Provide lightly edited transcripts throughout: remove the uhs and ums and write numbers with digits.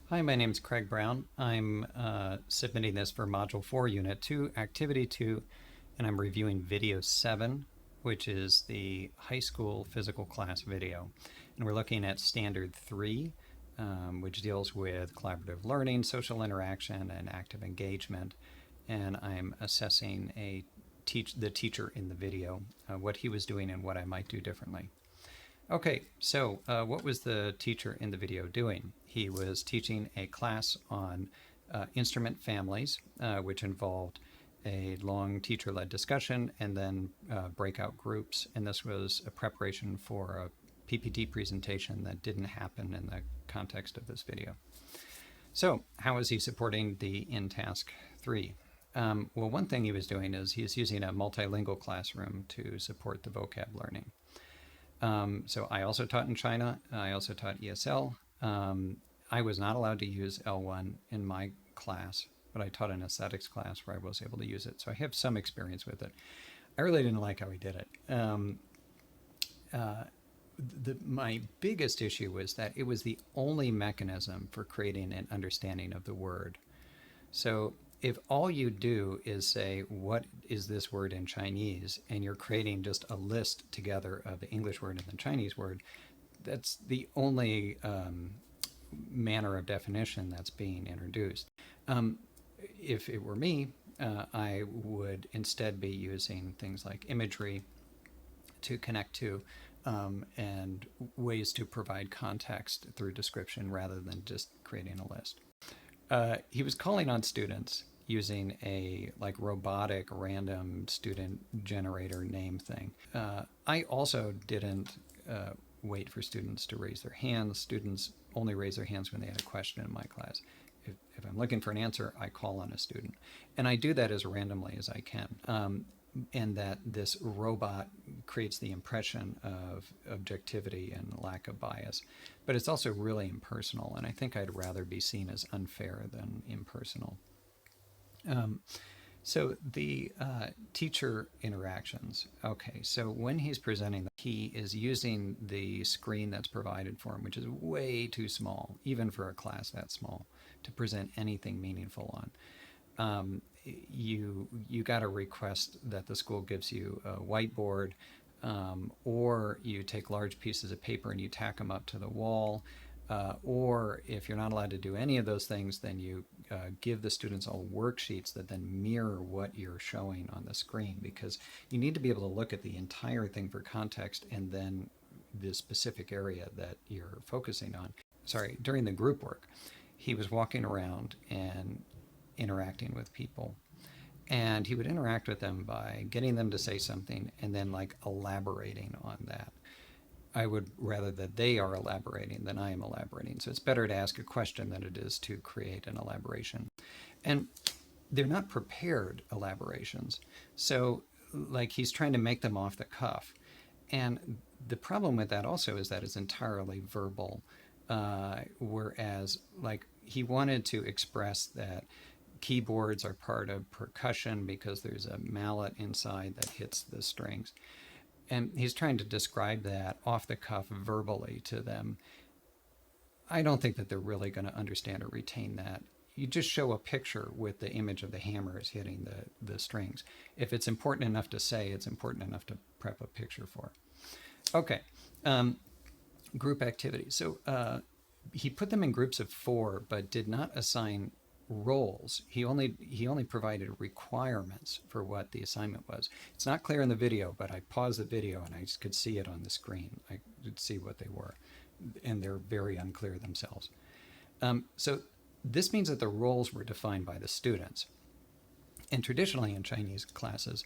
Hi, my name is Craig Brown. I'm submitting this for Module 4, Unit 2, Activity 2, and I'm reviewing Video 7, which is the high school physical class video. And we're looking at Standard 3, which deals with collaborative learning, social interaction, and active engagement. And I'm assessing the teacher in the video, what he was doing and what I might do differently. Okay, so what was the teacher in the video doing? He was teaching a class on instrument families, which involved a long teacher-led discussion and then breakout groups. And this was a preparation for a PPT presentation that didn't happen in the context of this video. So how is he supporting the InTASC 3? Well, one thing he was doing is he's using a multilingual classroom to support the vocab learning. So I also taught in China. I also taught ESL. I was not allowed to use L1 in my class, but I taught an aesthetics class where I was able to use it. So I have some experience with it. I really didn't like how he did it. My biggest issue was that it was the only mechanism for creating an understanding of the word. So if all you do is say, what is this word in Chinese, and you're creating just a list together of the English word and the Chinese word, that's the only manner of definition that's being introduced. If it were me, I would instead be using things like imagery to connect to and ways to provide context through description rather than just creating a list. He was calling on students using a robotic random student generator name thing. I also didn't wait for students to raise their hands. Students only raise their hands when they had a question in my class. If I'm looking for an answer, I call on a student. And I do that as randomly as I can. And that this robot creates the impression of objectivity and lack of bias. But it's also really impersonal, and I think I'd rather be seen as unfair than impersonal. So the teacher interactions. Okay, so when he's presenting, he is using the screen that's provided for him, which is way too small, even for a class that small, to present anything meaningful on. You got to request that the school gives you a whiteboard, or you take large pieces of paper and you tack them up to the wall, or if you're not allowed to do any of those things, then you give the students all worksheets that then mirror what you're showing on the screen, because you need to be able to look at the entire thing for context and then the specific area that you're focusing on. Sorry, during the group work, he was walking around and interacting with people, and he would interact with them by getting them to say something and then elaborating on that. I would rather that they are elaborating than I am elaborating. So it's better to ask a question than it is to create an elaboration. And they're not prepared elaborations. So he's trying to make them off the cuff. And the problem with that also is that it's entirely verbal. Whereas he wanted to express that keyboards are part of percussion because there's a mallet inside that hits the strings. And he's trying to describe that off the cuff verbally to them. I don't think that they're really going to understand or retain that. You just show a picture with the image of the hammers hitting the strings. If it's important enough to say, it's important enough to prep a picture for. Okay, group activities. So he put them in groups of 4, but did not assign roles. He only provided requirements for what the assignment was. It's not clear in the video, but I paused the video and I could see it on the screen. I could see what they were, and they're very unclear themselves. So this means that the roles were defined by the students. And traditionally in Chinese classes,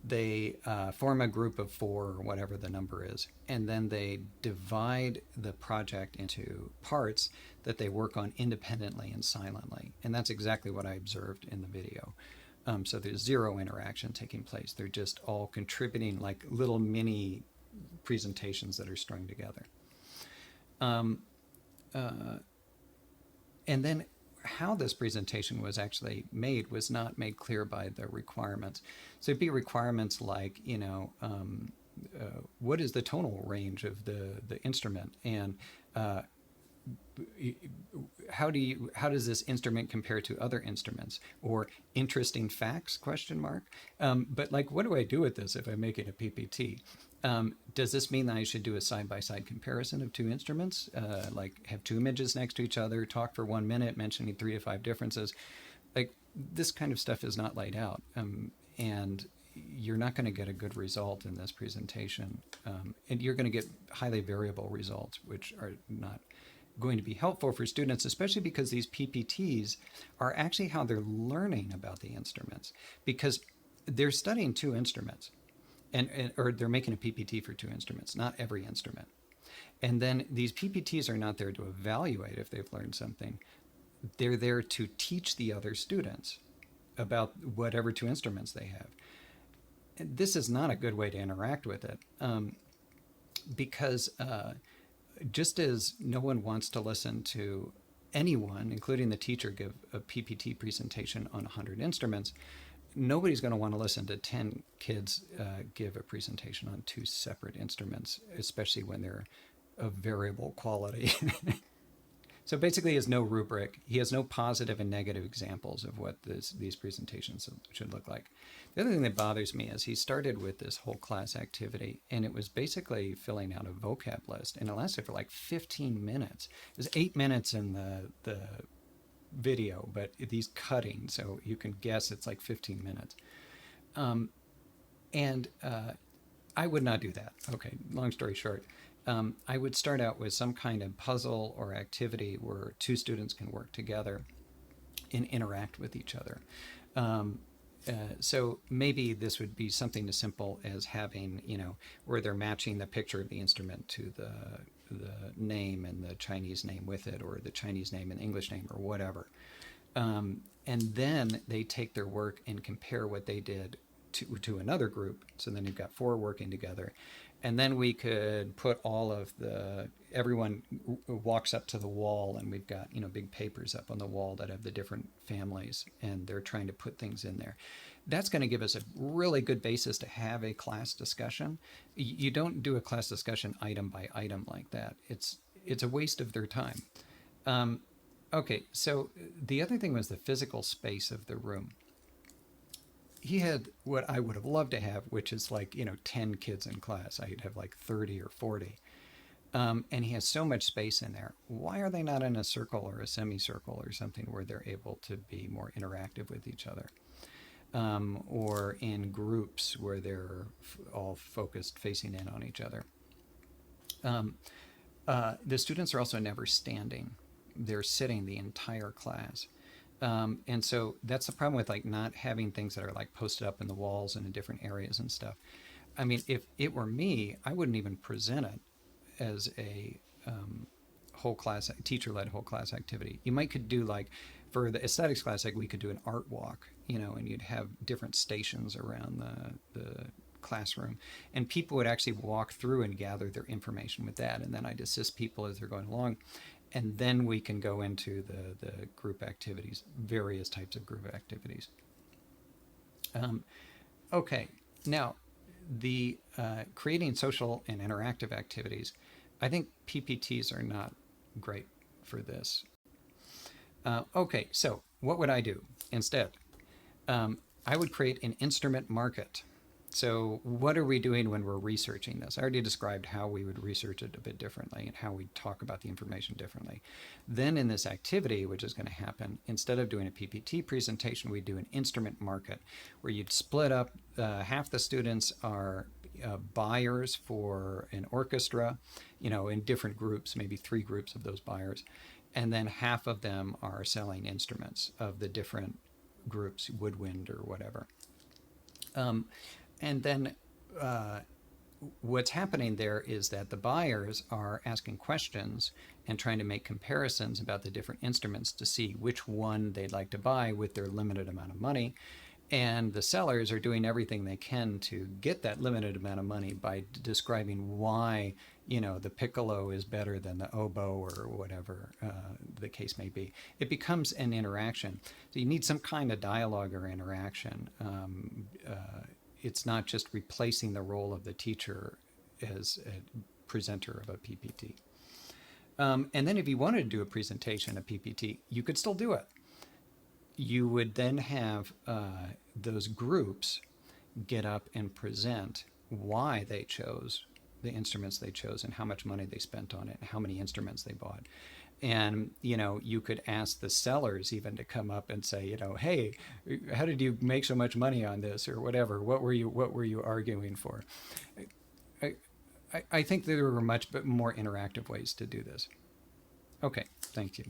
they form a group of 4, or whatever the number is, and then they divide the project into parts that they work on independently and silently. And that's exactly what I observed in the video. So there's zero interaction taking place. They're just all contributing like little mini presentations that are strung together. And then how this presentation was actually made was not made clear by the requirements. So it'd be requirements like, what is the tonal range of the instrument, and how how does this instrument compare to other instruments, or interesting facts, question mark. But like, what do I do with this if I make it a PPT? Does this mean that I should do a side-by-side comparison of two instruments, like have two images next to each other, talk for 1 minute, mentioning 3 to 5 differences? Like, this kind of stuff is not laid out, and you're not going to get a good result in this presentation, and you're going to get highly variable results, which are not going to be helpful for students, especially because these PPTs are actually how they're learning about the instruments, because they're studying two instruments, or they're making a PPT for two instruments, not every instrument. And then these PPTs are not there to evaluate if they've learned something. They're there to teach the other students about whatever two instruments they have. And this is not a good way to interact with it, because just as no one wants to listen to anyone, including the teacher, give a PPT presentation on 100 instruments, nobody's going to want to listen to 10 kids give a presentation on two separate instruments, especially when they're of variable quality. So basically, he has no rubric. He has no positive and negative examples of what these presentations should look like. The other thing that bothers me is he started with this whole class activity, and it was basically filling out a vocab list, and it lasted for like 15 minutes. There's 8 minutes in the video, but these cutting, so you can guess it's like 15 minutes. I would not do that. Okay, long story short. I would start out with some kind of puzzle or activity where two students can work together and interact with each other. So maybe this would be something as simple as having, where they're matching the picture of the instrument to the name and the Chinese name with it, or the Chinese name and English name, or whatever. And then they take their work and compare what they did to another group. So then you've got 4 working together. And then we could put everyone walks up to the wall, and we've got, big papers up on the wall that have the different families, and they're trying to put things in there. That's going to give us a really good basis to have a class discussion. You don't do a class discussion item by item like that. It's a waste of their time. Okay, so the other thing was the physical space of the room. He had what I would have loved to have, which is like, 10 kids in class. I'd have like 30 or 40. And he has so much space in there. Why are they not in a circle or a semicircle or something where they're able to be more interactive with each other? Or in groups where they're all focused, facing in on each other. The students are also never standing. They're sitting the entire class. And so that's the problem with like not having things that are like posted up in the walls and in different areas and stuff. I mean, if it were me, I wouldn't even present it as a whole class, teacher-led whole class activity. You could do like, for the aesthetics class, like we could do an art walk, and you'd have different stations around the classroom, and people would actually walk through and gather their information with that. And then I'd assist people as they're going along. And then we can go into the group activities, various types of group activities. Okay, now the creating social and interactive activities, I think PPTs are not great for this. Okay, so what would I do instead? I would create an instrument market. So what are we doing when we're researching this? I already described how we would research it a bit differently and how we talk about the information differently. Then in this activity, which is going to happen, instead of doing a PPT presentation, we do an instrument market where you'd split up, half the students are buyers for an orchestra, in different groups, maybe 3 groups of those buyers. And then half of them are selling instruments of the different groups, woodwind or whatever. And then what's happening there is that the buyers are asking questions and trying to make comparisons about the different instruments to see which one they'd like to buy with their limited amount of money. And the sellers are doing everything they can to get that limited amount of money by describing why, the piccolo is better than the oboe or whatever the case may be. It becomes an interaction. So you need some kind of dialogue or interaction. It's not just replacing the role of the teacher as a presenter of a PPT. And then if you wanted to do a presentation, a PPT, you could still do it. You would then have those groups get up and present why they chose the instruments they chose and how much money they spent on it and how many instruments they bought. And you could ask the sellers even to come up and say, hey, how did you make so much money on this, or whatever? What were you arguing for? I, I think there were much more interactive ways to do this. Okay, thank you.